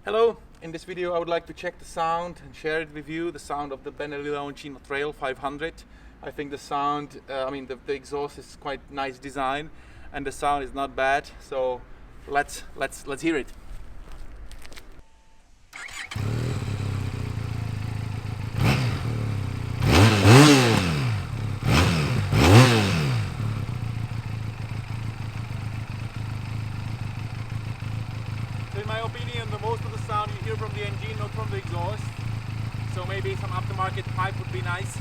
Hello, in this video I would like to check the sound and share it with you, the sound of the Benelli Leoncino Trail 500. I think the sound, the exhaust is quite nice design and the sound is not bad, so let's hear it. So in my opinion, the most of the sound you hear from the engine, not from the exhaust. So maybe some aftermarket pipe would be nice.